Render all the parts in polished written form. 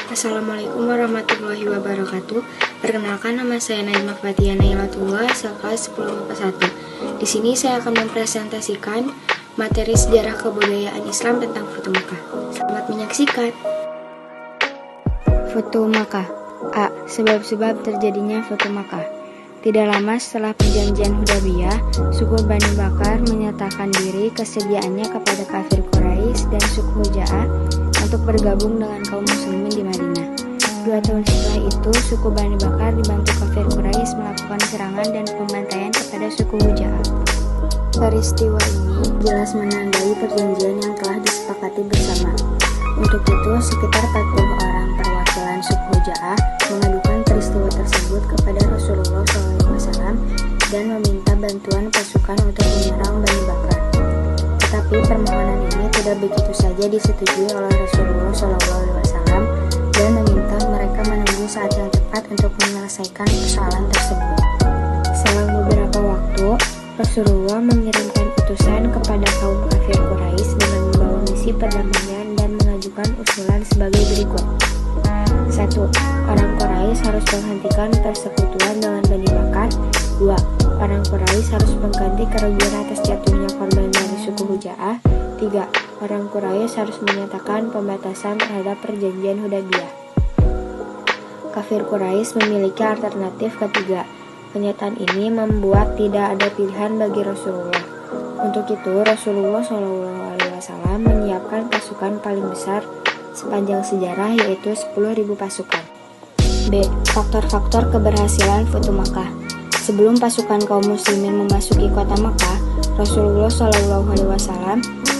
Assalamualaikum warahmatullahi wabarakatuh. Perkenalkan, nama saya Najma Fathia Nailatullah, kelas 10 IPA 1. Di sini saya akan mempresentasikan materi sejarah kebudayaan Islam tentang Futuh Makkah. Selamat menyaksikan. Futuh Makkah. A. Sebab-sebab terjadinya Futuh Makkah. Tidak lama setelah perjanjian Hudaybiyah, suku Bani Bakar menyatakan diri kesediaannya kepada kafir Quraisy dan suku Huja'ah untuk bergabung dengan kaum muslimin di Madinah. 2 tahun setelah itu, suku Bani Bakar dibantu kafir Quraisy melakukan serangan dan pembantaian kepada suku Huja'ah. Peristiwa ini jelas menandai perjanjian yang telah disepakati bersama. Untuk itu, sekitar 40 orang perwakilan suku Huja'ah mengadukan peristiwa tersebut kepada Rasulullah SAW dan meminta bantuan pasukan untuk menyerang Bani Bakar. Tetapi permohonan ini tidak begitu saja disetujui oleh Rasulullah SAW dan meminta mereka menunggu saat yang tepat untuk menyelesaikan persoalan tersebut. Selang beberapa waktu, Rasulullah mengirimkan utusan kepada kaum kafir Quraisy dengan membawa misi perdamaian dan mengajukan usulan sebagai berikut. 1. Orang Quraisy harus menghentikan persekutuan dengan Bani Bakar. 2. Orang Quraisy harus mengganti kerugian atas jatuhnya korban dari suku Huja'ah. 3. Orang Quraisy harus menyatakan pembatasan terhadap perjanjian Hudaybiyah. Kafir Quraisy memiliki alternatif ketiga. Kenyataan ini membuat tidak ada pilihan bagi Rasulullah. Untuk itu, Rasulullah SAW menyiapkan pasukan paling besar sepanjang sejarah, yaitu 10.000 pasukan. B. Faktor-faktor keberhasilan Futuh Makkah. Sebelum pasukan kaum muslimin memasuki kota Makkah, Rasulullah SAW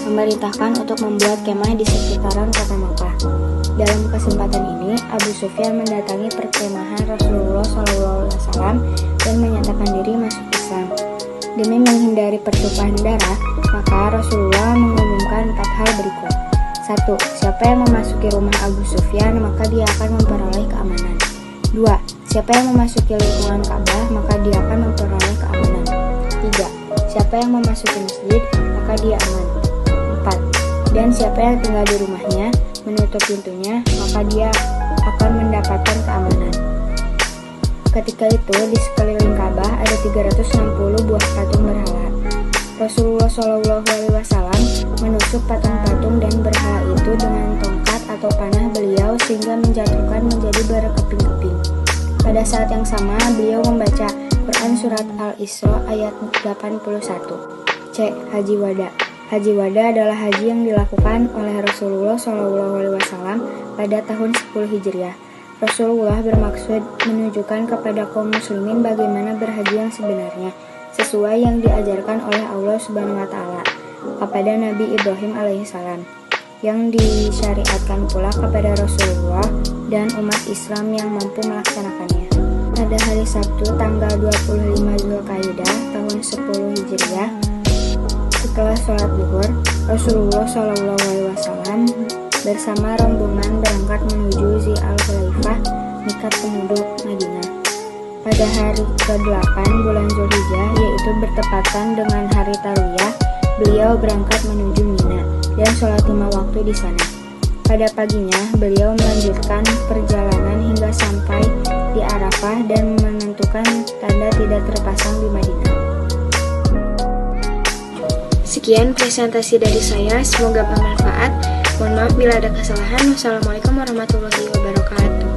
memerintahkan untuk membuat kemah di sekitaran kota Makkah. Dalam kesempatan ini, Abu Sufyan mendatangi perkemahan Rasulullah SAW dan menyatakan diri masuk Islam. Demi menghindari pertumpahan darah, maka Rasulullah mengumumkan 4 hal berikut. 1. Siapa yang memasuki rumah Abu Sufyan, maka dia akan memperoleh keamanan. 2. Siapa yang memasuki lingkungan Ka'bah, maka dia akan memperoleh keamanan. 3. Siapa yang memasuki masjid, maka dia aman. 4. Dan siapa yang tinggal di rumahnya, menutup pintunya, maka dia akan mendapatkan keamanan. Ketika itu, di sekeliling Ka'bah ada 360 buah patung berhala. Rasulullah SAW menusuk patung-patung dan berhala itu dengan tongkat atau panah beliau sehingga menjatuhkan menjadi berkeping-keping. Pada saat yang sama, beliau membaca Quran Surat Al-Isra ayat 81. C. Haji Wada. Haji Wada adalah haji yang dilakukan oleh Rasulullah SAW pada tahun 10 Hijriah. Rasulullah bermaksud menunjukkan kepada kaum muslimin bagaimana berhaji yang sebenarnya, sesuai yang diajarkan oleh Allah Subhanahu wa Ta'ala kepada Nabi Ibrahim alaihissalam, yang disyariatkan pula kepada Rasulullah dan umat Islam yang mampu melaksanakannya. Pada hari Sabtu tanggal 25 Zulkaidah tahun 10 Hijriah, setelah sholat zuhur, Rasulullah SAW bersama rombongan berangkat menuju Zil Al-Hulaifah, mikat penduduk Madinah. Pada hari ke-8 bulan Zulhijjah, yaitu bertepatan dengan hari Tarwiyah, beliau berangkat menuju Mina dan sholat 5 waktu di sana. Pada paginya, beliau melanjutkan perjalanan hingga sampai di Arafah dan menentukan tanda tidak terpasang di Madinah. Sekian presentasi dari saya, semoga bermanfaat. Mohon maaf bila ada kesalahan. Wassalamualaikum warahmatullahi wabarakatuh.